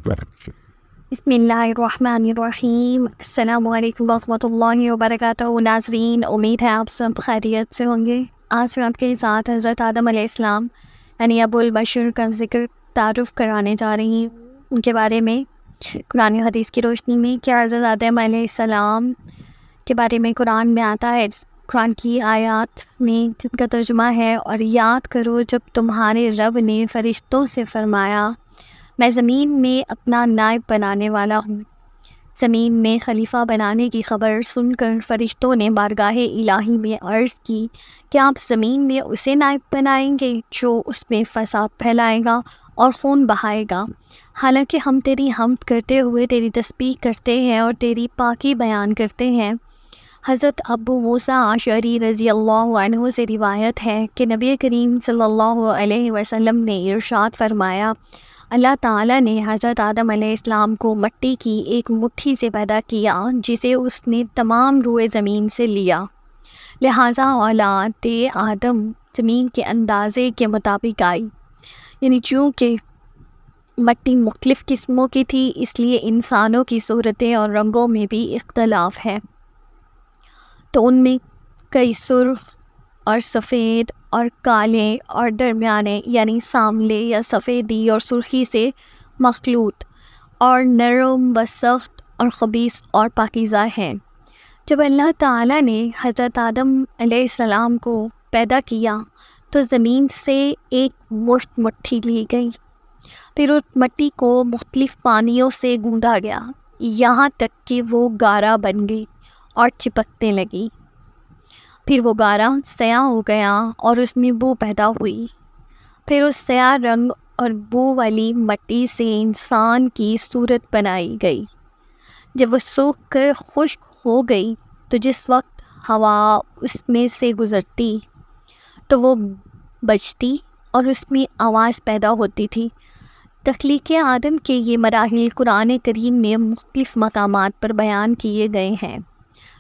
بسم اللہ الرحمن الرحیم۔ السلام علیکم ورحمۃ اللہ وبرکاتہ۔ ناظرین، امید ہے آپ سب خیریت سے ہوں گے۔ آج میں آپ کے ساتھ حضرت آدم علیہ السلام یعنی ابو البشر کا ذکر تعارف کرانے جا رہی ہوں، ان کے بارے میں قرآن و حدیث کی روشنی میں۔ کیا حضرت آدم علیہ السلام کے بارے میں قرآن میں آتا ہے، قرآن کی آیات میں جن کا ترجمہ ہے، اور یاد کرو جب تمہارے رب نے فرشتوں سے فرمایا میں زمین میں اپنا نائب بنانے والا ہوں۔ زمین میں خلیفہ بنانے کی خبر سن کر فرشتوں نے بارگاہ الہی میں عرض کی کہ آپ زمین میں اسے نائب بنائیں گے جو اس میں فساد پھیلائے گا اور خون بہائے گا، حالانکہ ہم تیری حمد کرتے ہوئے تیری تسبیح کرتے ہیں اور تیری پاکی بیان کرتے ہیں۔ حضرت ابو موسیٰ اشعری رضی اللہ عنہ سے روایت ہے کہ نبی کریم صلی اللہ علیہ وسلم نے ارشاد فرمایا، اللہ تعالیٰ نے حضرت آدم علیہ السلام کو مٹی کی ایک مٹھی سے پیدا کیا جسے اس نے تمام روئے زمین سے لیا، لہٰذا اولاد آدم زمین کے اندازے کے مطابق آئی، یعنی چونکہ مٹی مختلف قسموں کی تھی اس لیے انسانوں کی صورتیں اور رنگوں میں بھی اختلاف ہے، تو ان میں کئی سرخ اور سفید اور کالے اور درمیانے یعنی سانولے یا سفیدی اور سرخی سے مخلوط، اور نرم و سخت اور خبیث اور پاکیزہ ہیں۔ جب اللہ تعالیٰ نے حضرت آدم علیہ السلام کو پیدا کیا تو زمین سے ایک مشت مٹھی لی گئی، پھر اس مٹی کو مختلف پانیوں سے گوندا گیا یہاں تک کہ وہ گارا بن گئی اور چپکنے لگی، پھر وہ گارا سیاہ ہو گیا اور اس میں بو پیدا ہوئی، پھر اس سیاہ رنگ اور بو والی مٹی سے انسان کی صورت بنائی گئی۔ جب وہ سوکھ کر خشک ہو گئی تو جس وقت ہوا اس میں سے گزرتی تو وہ بجتی اور اس میں آواز پیدا ہوتی تھی۔ تخلیق آدم کے یہ مراحل قرآن کریم میں مختلف مقامات پر بیان کیے گئے ہیں۔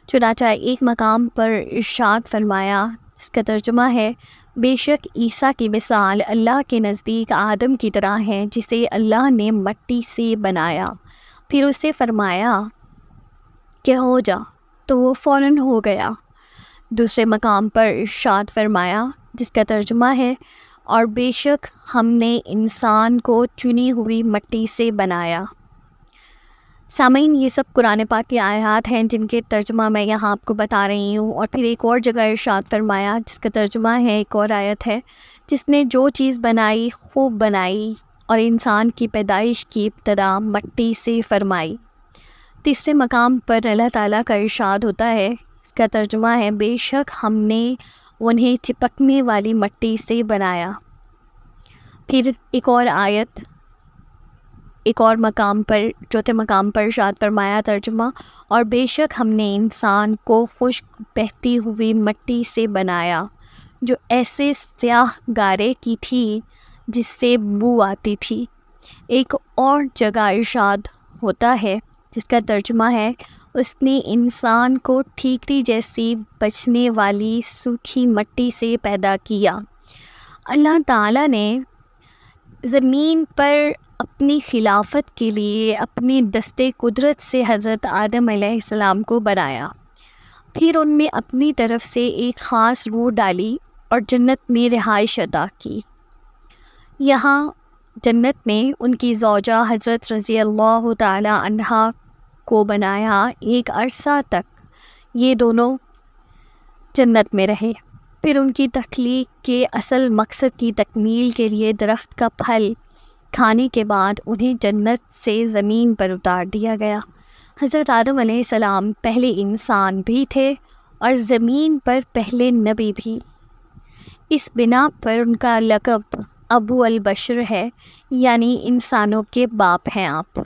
چنانچہ ایک مقام پر ارشاد فرمایا، اس کا ترجمہ ہے، بے شک عیسیٰ کی مثال اللہ کے نزدیک آدم کی طرح ہے جسے اللہ نے مٹی سے بنایا، پھر اسے فرمایا کہ ہو جا تو وہ فوراً ہو گیا۔ دوسرے مقام پر ارشاد فرمایا جس کا ترجمہ ہے، اور بے شک ہم نے انسان کو چنی ہوئی مٹی سے بنایا۔ سامعین، یہ سب قرآن پاک کی آیات ہیں جن کے ترجمہ میں یہاں آپ کو بتا رہی ہوں، اور پھر ایک اور جگہ ارشاد فرمایا جس کا ترجمہ ہے، ایک اور آیت ہے، جس نے جو چیز بنائی خوب بنائی اور انسان کی پیدائش کی ابتدا مٹی سے فرمائی۔ تیسرے مقام پر اللہ تعالیٰ کا ارشاد ہوتا ہے، اس کا ترجمہ ہے، بے شک ہم نے انہیں چپکنے والی مٹی سے بنایا۔ پھر ایک اور آیت ایک اور مقام پر چوتھے مقام پر ارشاد فرمایا ترجمہ، اور بے شک ہم نے انسان کو خشک بہتی ہوئی مٹی سے بنایا جو ایسے سیاہ گارے کی تھی جس سے بو آتی تھی۔ ایک اور جگہ ارشاد ہوتا ہے جس کا ترجمہ ہے، اس نے انسان کو ٹھیکری جیسی بچنے والی سوکھی مٹی سے پیدا کیا۔ اللہ تعالیٰ نے زمین پر اپنی خلافت کے لیے اپنے دستے قدرت سے حضرت آدم علیہ السلام کو بنایا، پھر ان میں اپنی طرف سے ایک خاص روح ڈالی اور جنت میں رہائش عطا کی۔ یہاں جنت میں ان کی زوجہ حضرت رضی اللہ تعالی عنہا کو بنایا۔ ایک عرصہ تک یہ دونوں جنت میں رہے، پھر ان کی تخلیق کے اصل مقصد کی تکمیل کے لیے درخت کا پھل کھانے کے بعد انہیں جنت سے زمین پر اتار دیا گیا۔ حضرت آدم علیہ السلام پہلے انسان بھی تھے اور زمین پر پہلے نبی بھی، اس بنا پر ان کا لقب ابو البشر ہے، یعنی انسانوں کے باپ ہیں آپ۔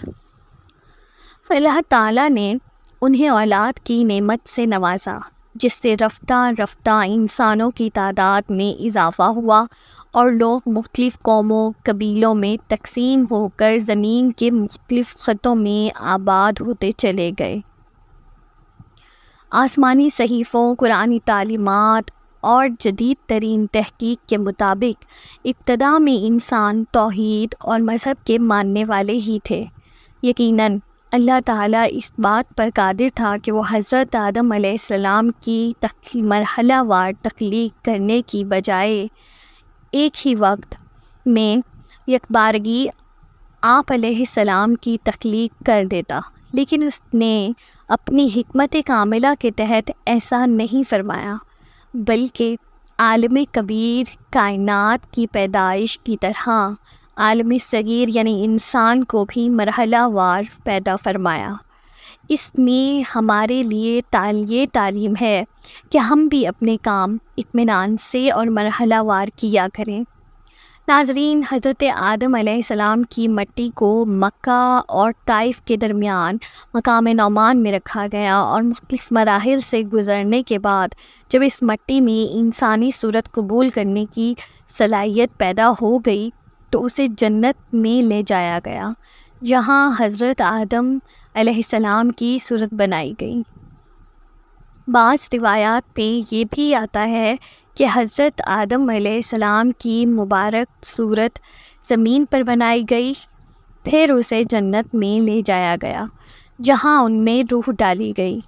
اللہ تعالیٰ نے انہیں اولاد کی نعمت سے نوازا جس سے رفتہ رفتہ انسانوں کی تعداد میں اضافہ ہوا اور لوگ مختلف قوموں قبیلوں میں تقسیم ہو کر زمین کے مختلف خطوں میں آباد ہوتے چلے گئے۔ آسمانی صحیفوں، قرآنی تعلیمات اور جدید ترین تحقیق کے مطابق ابتدا میں انسان توحید اور مذہب کے ماننے والے ہی تھے، یقیناً اللہ تعالیٰ اس بات پر قادر تھا کہ وہ حضرت آدم علیہ السلام کی مرحلہ وار تخلیق کرنے کی بجائے ایک ہی وقت میں یکبارگی آپ علیہ السلام کی تخلیق کر دیتا، لیکن اس نے اپنی حکمت کاملہ کے تحت ایسا نہیں فرمایا، بلکہ عالم کبیر کائنات کی پیدائش کی طرح عالم صغیر یعنی انسان کو بھی مرحلہ وار پیدا فرمایا۔ اس میں ہمارے لیے یہ تعلیم ہے کہ ہم بھی اپنے کام اطمینان سے اور مرحلہ وار کیا کریں۔ ناظرین، حضرت آدم علیہ السلام کی مٹی کو مکہ اور طائف کے درمیان مقام نعمان میں رکھا گیا، اور مختلف مراحل سے گزرنے کے بعد جب اس مٹی میں انسانی صورت قبول کرنے کی صلاحیت پیدا ہو گئی تو اسے جنت میں لے جایا گیا، جہاں حضرت آدم علیہ السلام کی صورت بنائی گئی۔ بعض روایات پہ یہ بھی آتا ہے کہ حضرت آدم علیہ السلام کی مبارک صورت زمین پر بنائی گئی، پھر اسے جنت میں لے جایا گیا جہاں ان میں روح ڈالی گئی۔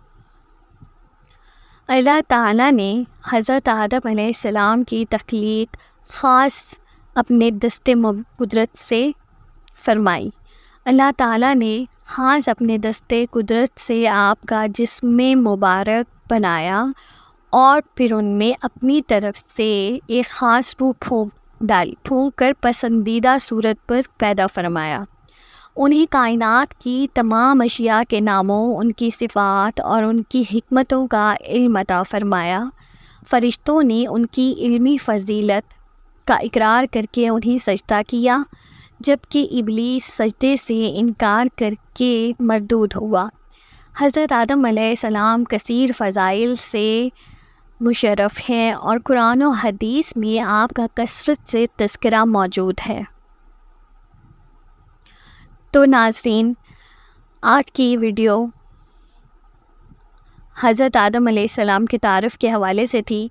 اللہ تعالیٰ نے حضرت آدم علیہ السلام کی تخلیق خاص اپنے دست قدرت سے فرمائی۔ اللہ تعالیٰ نے خاص اپنے دست قدرت سے آپ کا جسم مبارک بنایا اور پھر ان میں اپنی طرف سے ایک خاص روح پھونک کر پسندیدہ صورت پر پیدا فرمایا۔ انہیں کائنات کی تمام اشیاء کے ناموں، ان کی صفات اور ان کی حکمتوں کا علم عطا فرمایا۔ فرشتوں نے ان کی علمی فضیلت کا اقرار کر کے انہیں سجدہ کیا، جبکہ ابلیس سجدے سے انکار کر کے مردود ہوا۔ حضرت آدم علیہ السلام کثیر فضائل سے مشرف ہیں اور قرآن و حدیث میں آپ کا کثرت سے تذکرہ موجود ہے۔ تو ناظرین، آج کی ویڈیو حضرت آدم علیہ السلام کے تعارف کے حوالے سے تھی۔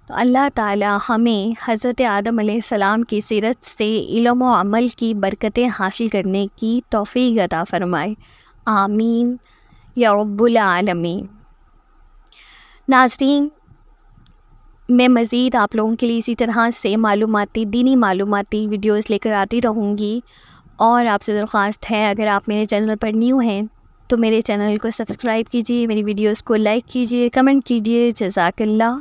تو اللہ تعالیٰ ہمیں حضرت آدم علیہ السلام کی سیرت سے علم و عمل کی برکتیں حاصل کرنے کی توفیق عطا فرمائے، آمین یا رب العالمین۔ ناظرین، میں مزید آپ لوگوں کے لیے اسی طرح سے دینی معلوماتی ویڈیوز لے کر آتی رہوں گی، اور آپ سے درخواست ہے اگر آپ میرے چینل پر نیو ہیں تو میرے چینل کو سبسکرائب کیجیے، میری ویڈیوز کو لائک کیجیے، کمنٹ کیجیے۔ جزاک اللہ۔